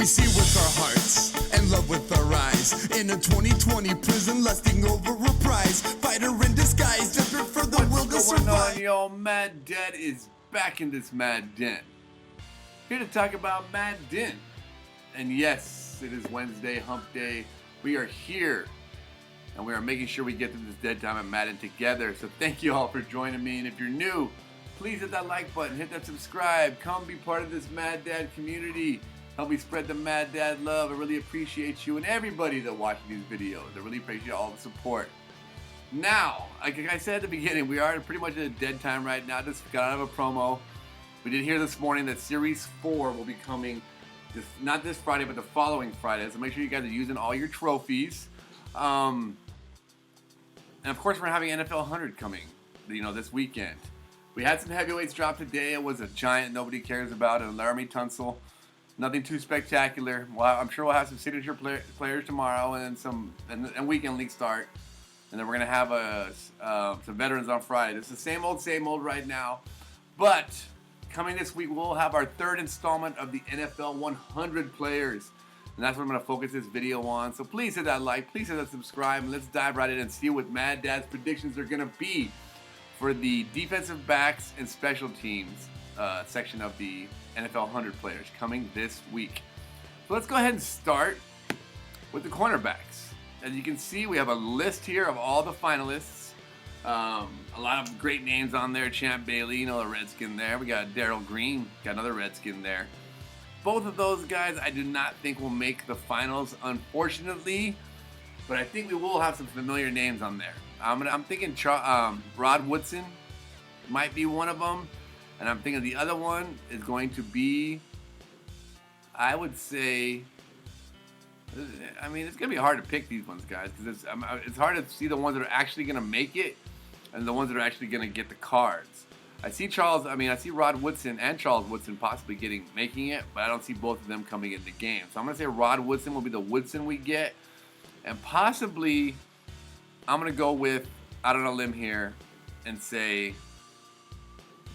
We see with our hearts and love with our eyes. In a 2020 prison, lusting over a prize. Fighter in disguise, desperate for the will to survive. What's going on, yo? Mad Dad is back in this Mad Den. Here to talk about Madden. And yes, it is Wednesday, hump day. We are here. And we are making sure we get through this dead time at Madden together. So thank you all for joining me. And if you're new, please hit that like button, hit that subscribe. Come be part of this Mad Dad community. Help me spread the Mad Dad love. I really appreciate you and everybody that watches these videos. I really appreciate all the support. Now, like I said at the beginning, we are pretty much at a dead time right now. Just got out of a promo. We did hear this morning that Series 4 will be coming, not this Friday, but the following Friday. So make sure you guys are using all your trophies. And of course, we're having NFL 100 coming, this weekend. We had some heavyweights drop today. It was a giant nobody cares about, and Laramie Tunsil. Nothing too spectacular. Well, I'm sure we'll have some signature players tomorrow, and and weekend league start. And then we're gonna have some veterans on Friday. It's the same old right now. But coming this week, we'll have our third installment of the NFL 100 players. And that's what I'm going to focus this video on. So please hit that like, please hit that subscribe, and let's dive right in and see what Mad Dad's predictions are going to be for the defensive backs and special teams section of the NFL 100 players coming this week. So let's go ahead and start with the cornerbacks. As you can see, we have a list here of all the finalists. A lot of great names on there. Champ Bailey, a Redskin there. We got Darryl Green, got another Redskin there. Both of those guys I do not think will make the finals, unfortunately, but I think we will have some familiar names on there. I'm thinking Rod Woodson might be one of them, and I'm thinking the other one is going to be, I would say, it's going to be hard to pick these ones, guys, because it's hard to see the ones that are actually going to make it and the ones that are actually going to get the cards. I see Rod Woodson and Charles Woodson possibly making it, but I don't see both of them coming in the game. So I'm going to say Rod Woodson will be the Woodson we get. And possibly, I'm going to go with, out on a limb here, and say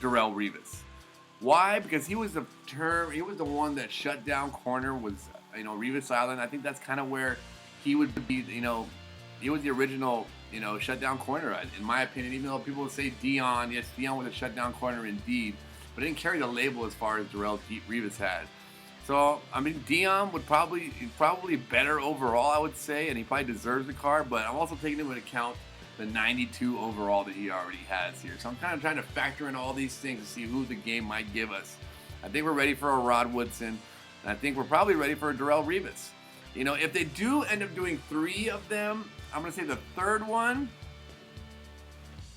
Darrelle Revis. Why? Because he was the one that shut down corner, was, Revis Island. I think that's kind of where he would be, he was the original, shutdown corner, in my opinion, even though people would say Dion. Yes, Dion was a shutdown corner indeed, but didn't carry the label as far as Darrelle Revis had. So, Dion would probably better overall, I would say, and he probably deserves the card, but I'm also taking into account the 92 overall that he already has here. So I'm kind of trying to factor in all these things to see who the game might give us. I think we're ready for a Rod Woodson, and I think we're probably ready for a Darrelle Revis. If they do end up doing 3 of them, I'm going to say the third one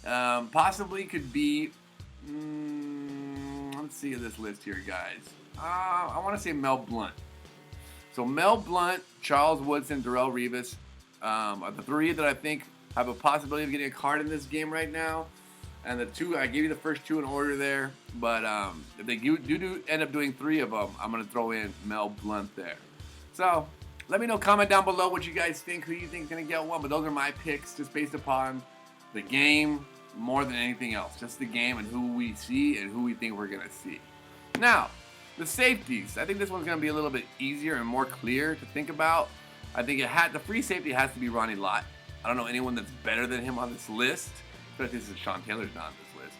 possibly could be, let's see this list here, guys. I want to say Mel Blount. So Mel Blount, Charles Woodson, Darrelle Revis are the 3 that I think have a possibility of getting a card in this game right now. And the 2, I gave you the first 2 in order there. But if they do end up doing 3 of them, I'm going to throw in Mel Blount there. So let me know, comment down below what you guys think, who you think is going to get one. But those are my picks just based upon the game more than anything else. Just the game and who we see and who we think we're going to see. Now, the safeties. I think this one's going to be a little bit easier and more clear to think about. I think the free safety has to be Ronnie Lott. I don't know anyone that's better than him on this list. Especially since Sean Taylor's not on this list.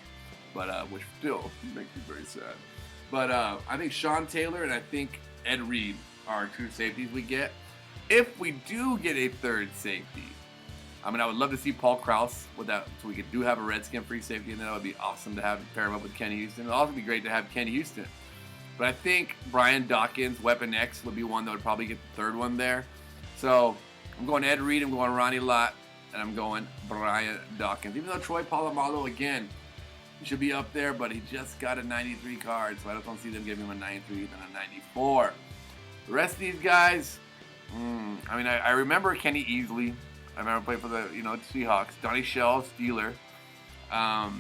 But, which still makes me very sad. But I think Sean Taylor and I think Ed Reed are 2 safeties we get. If we do get a third safety, I would love to see Paul Krause with that, so we could have a Redskin free safety, and then that would be awesome to pair him up with Kenny Houston. It would also be great to have Kenny Houston. But I think Brian Dawkins, Weapon X, would be one that would probably get the third one there. So I'm going Ed Reed, I'm going Ronnie Lott, and I'm going Brian Dawkins. Even though Troy Polamalu, again, he should be up there, but he just got a 93 card, so I don't see them giving him a 93 than a 94. The rest of these guys, I remember Kenny Easley. I remember playing for the Seahawks. Donnie Shell, Steeler. I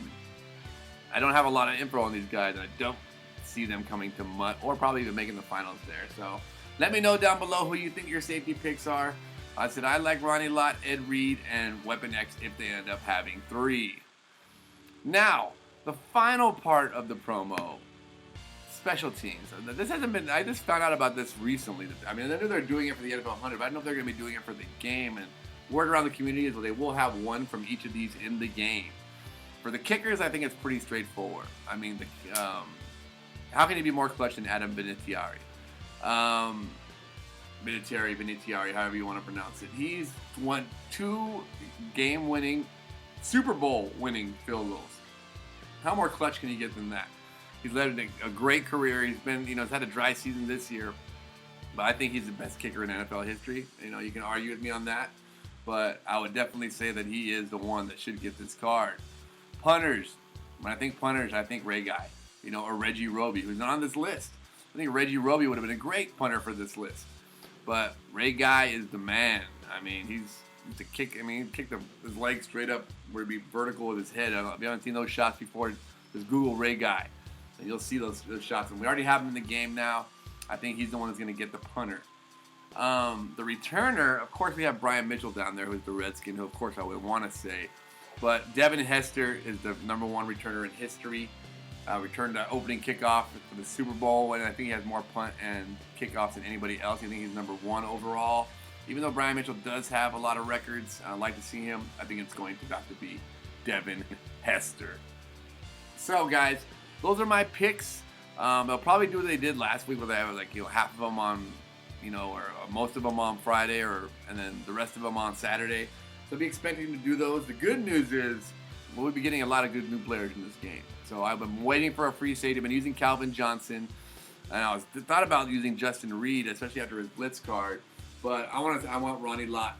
don't have a lot of info on these guys, and I don't see them coming to MUT or probably even making the finals there. So let me know down below who you think your safety picks are. I said I like Ronnie Lott, Ed Reed, and Weapon X if they end up having 3. Now, the final part of the promo special teams. This hasn't been. I just found out about this recently. I mean, I know they're doing it for the NFL 100, but I don't know if they're going to be doing it for the game. And word around the community is, well, they will have one from each of these in the game. For the kickers, I think it's pretty straightforward. I mean, how can he be more clutch than Adam Vinatieri? Vinatieri, however you want to pronounce it. He's won 2 game-winning, Super Bowl-winning field goals. How more clutch can you get than that? He's led a great career. He's been, he's had a dry season this year, but I think he's the best kicker in NFL history. You can argue with me on that, but I would definitely say that he is the one that should get this card. Punters. When I think punters, I think Ray Guy, or Reggie Roby, who's not on this list. I think Reggie Roby would have been a great punter for this list, but Ray Guy is the man. I mean, he's the kick. I mean, he kicked his leg straight up where he'd be vertical with his head. If you haven't seen those shots before, just Google Ray Guy, and you'll see those shots. And we already have him in the game now. I think he's the one that's going to get the punter. The returner, of course, we have Brian Mitchell down there, who's the Redskin, who, of course, I would want to say. But Devin Hester is the #1 returner in history. Returned the opening kickoff for the Super Bowl, and I think he has more punt and kickoffs than anybody else. I think he's #1 overall. Even though Brian Mitchell does have a lot of records, I'd like to see him. I think it's going to have to be Devin Hester. So, guys, those are my picks. They'll probably do what they did last week, where they have half of them on, or most of them on Friday, and then the rest of them on Saturday. So, I'll be expecting to do those. The good news is we'll be getting a lot of good new players in this game. So, I've been waiting for a free safety. I've been using Calvin Johnson, and I thought about using Justin Reed, especially after his blitz card. But I want Ronnie Lott.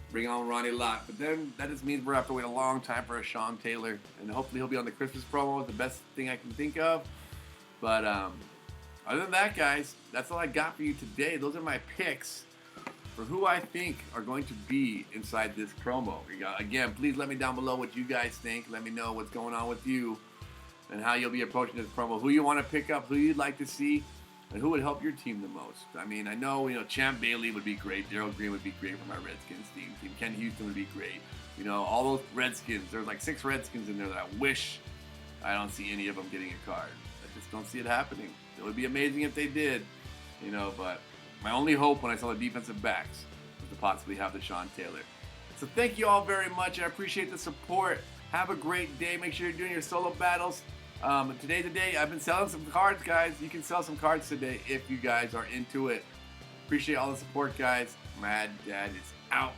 Bring on Ronnie Lott. But then that just means we're going to have to wait a long time for a Sean Taylor. And hopefully he'll be on the Christmas promo. It's the best thing I can think of. But other than that, guys, that's all I got for you today. Those are my picks for who I think are going to be inside this promo. Again, please let me down below what you guys think. Let me know what's going on with you and how you'll be approaching this promo. Who you want to pick up, who you'd like to see. And who would help your team the most? I mean, I know, Champ Bailey would be great. Darryl Green would be great for my Redskins team. Ken Houston would be great. All those Redskins. There's like 6 Redskins in there that I wish I don't see any of them getting a card. I just don't see it happening. It would be amazing if they did, but my only hope when I saw the defensive backs was to possibly have the Sean Taylor. So thank you all very much. I appreciate the support. Have a great day. Make sure you're doing your solo battles. Today's the day. I've been selling some cards, guys. You can sell some cards today if you guys are into it. Appreciate all the support, guys. Mad Dad is out.